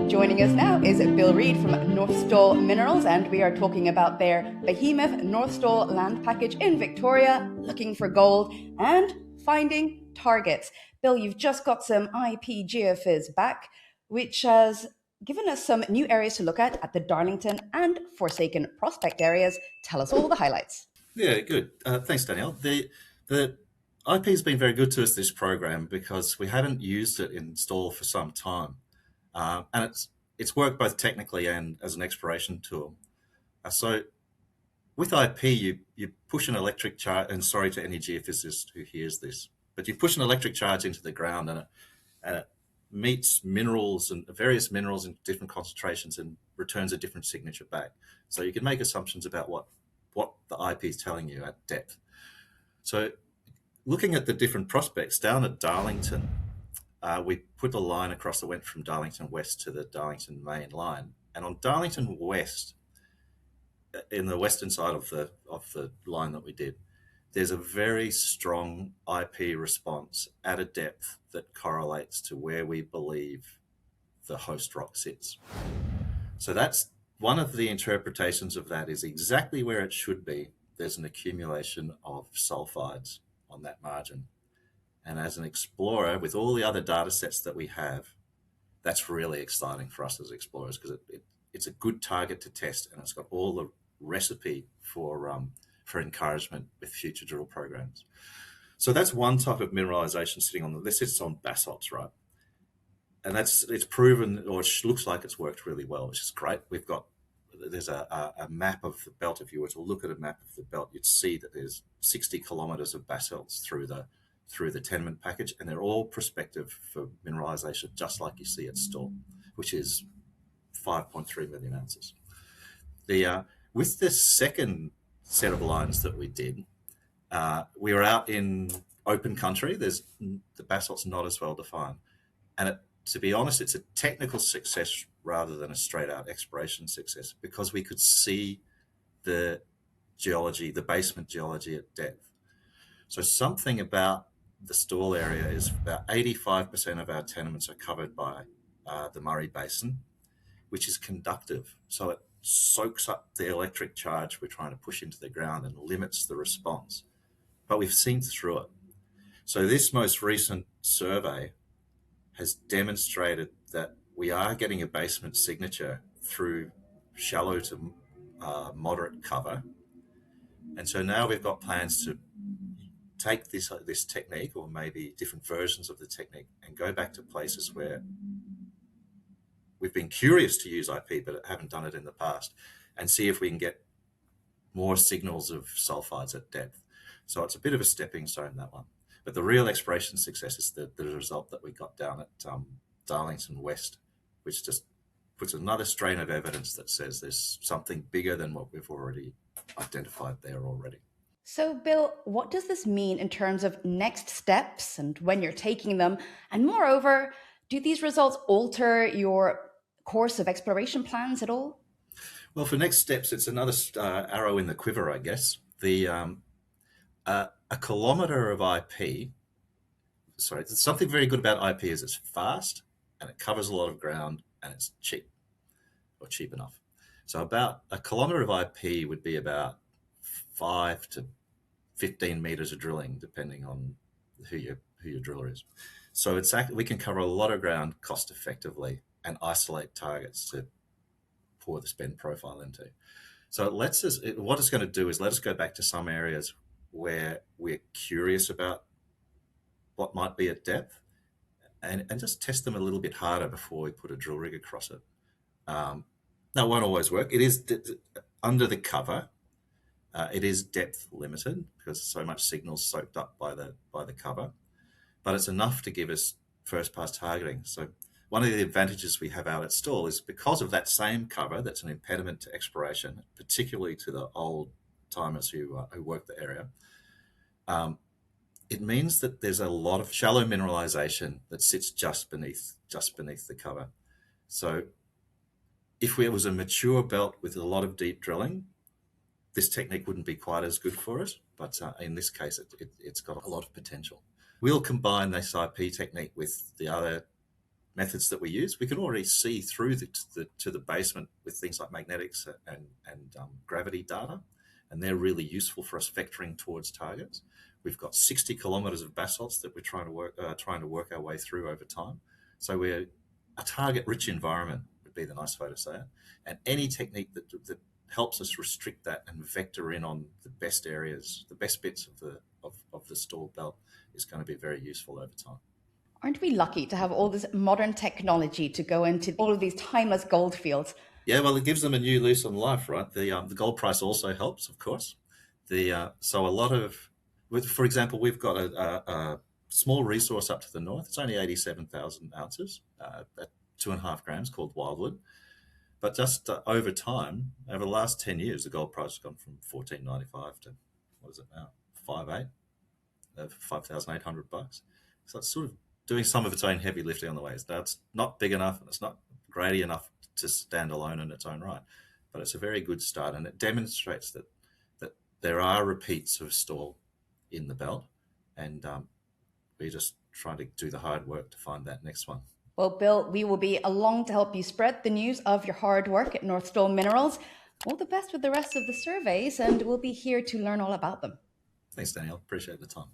Joining us now is Bill Reid from North Stawell Minerals, and we are talking about their behemoth North Stawell land package in Victoria, looking for gold and finding targets. Bill, you've just got some IP Geophys back, which has given us some new areas to look at the Darlington and Forsaken prospect areas. Tell us all the highlights. Yeah, good. Thanks, Danielle. The IP has been very good to us this program because we haven't used it in Stawell for some time, and it's worked both technically and as an exploration tool. So with IP, you push an electric charge, and sorry to any geophysicist who hears this, but you push an electric charge into the ground, and it meets minerals and various minerals in different concentrations and returns a different signature back. So you can make assumptions about what the IP is telling you at depth. So looking at the different prospects down at Darlington, we put a line across that went from Darlington West to the Darlington main line. And on Darlington West, in the western side of the line that we did, there's a very strong IP response at a depth that correlates to where we believe the host rock sits. So that's one of the interpretations of that is exactly where it should be. There's an accumulation of sulfides on that margin. And as an explorer, with all the other data sets that we have, that's really exciting for us as explorers because it's a good target to test, and it's got all the recipe for encouragement with future drill programs. So that's one type of mineralization sitting on this. It's on basalts, right? And it's proven, or it looks like it's worked really well, which is great. There's a map of the belt. If you were to look at a map of the belt, you'd see that there's 60 kilometers of basalts through the tenement package, and they're all prospective for mineralization, just like you see at Stawell, which is 5.3 million ounces. With this second set of lines that we did, we were out in open country. The basalt's not as well defined, and to be honest, it's a technical success rather than a straight-out exploration success because we could see the geology, the basement geology at depth. So something about the Stawell area is about 85% of our tenements are covered by the Murray Basin, which is conductive. So it soaks up the electric charge we're trying to push into the ground and limits the response. But we've seen through it. So this most recent survey has demonstrated that we are getting a basement signature through shallow to moderate cover. And so now we've got plans to take this technique, or maybe different versions of the technique, and go back to places where we've been curious to use IP but haven't done it in the past, and see if we can get more signals of sulfides at depth. So it's a bit of a stepping stone, that one. But the real exploration success is the result that we got down at Darlington West, which just puts another strain of evidence that says there's something bigger than what we've already identified there already. So, Bill, what does this mean in terms of next steps and when you're taking them? And moreover, do these results alter your course of exploration plans at all? Well, for next steps, it's another arrow in the quiver, I guess. A kilometre of IP, something very good about IP is it's fast and it covers a lot of ground and it's cheap, or cheap enough. So about a kilometre of IP would be about 5 to 15 metres of drilling, depending on who your driller is. So we can cover a lot of ground cost effectively and isolate targets to pour the spend profile into. So what it's going to do is let us go back to some areas where we're curious about what might be at depth and just test them a little bit harder before we put a drill rig across it. That won't always work. It is under the cover. It is depth limited because so much signal's soaked up by the cover, but it's enough to give us first pass targeting. So one of the advantages we have out at Stawell is because of that same cover that's an impediment to exploration, particularly to the old timers who work the area. It means that there's a lot of shallow mineralization that sits just beneath the cover. So if it was a mature belt with a lot of deep drilling, this technique wouldn't be quite as good for us, but in this case, it's got a lot of potential. We'll combine this IP technique with the other methods that we use, we can already see through to the basement with things like magnetics and gravity data, and they're really useful for us vectoring towards targets. We've got 60 kilometres of basalts that we're trying to work our way through over time. So we're a target-rich environment would be the nice way to say it. And any technique that helps us restrict that and vector in on the best areas, the best bits of the Stawell belt, is going to be very useful over time. Aren't we lucky to have all this modern technology to go into all of these timeless gold fields? Yeah, well, it gives them a new lease on life, right? The gold price also helps, of course. So a lot of, for example, we've got a small resource up to the north. It's only 87,000 ounces at 2.5 grams, called Wildwood. But just over time, over the last 10 years, the gold price has gone from $14.95 to, what is it now, 5,800 bucks. So it's sort of doing some of its own heavy lifting on the way. Now, it's not big enough and it's not grady enough to stand alone in its own right, but it's a very good start, and it demonstrates that there are repeats of Stawell in the belt, and we're just trying to do the hard work to find that next one. Well, Bill, we will be along to help you spread the news of your hard work at North Stawell Minerals. All the best with the rest of the surveys, and we'll be here to learn all about them. Thanks, Danielle. Appreciate the time.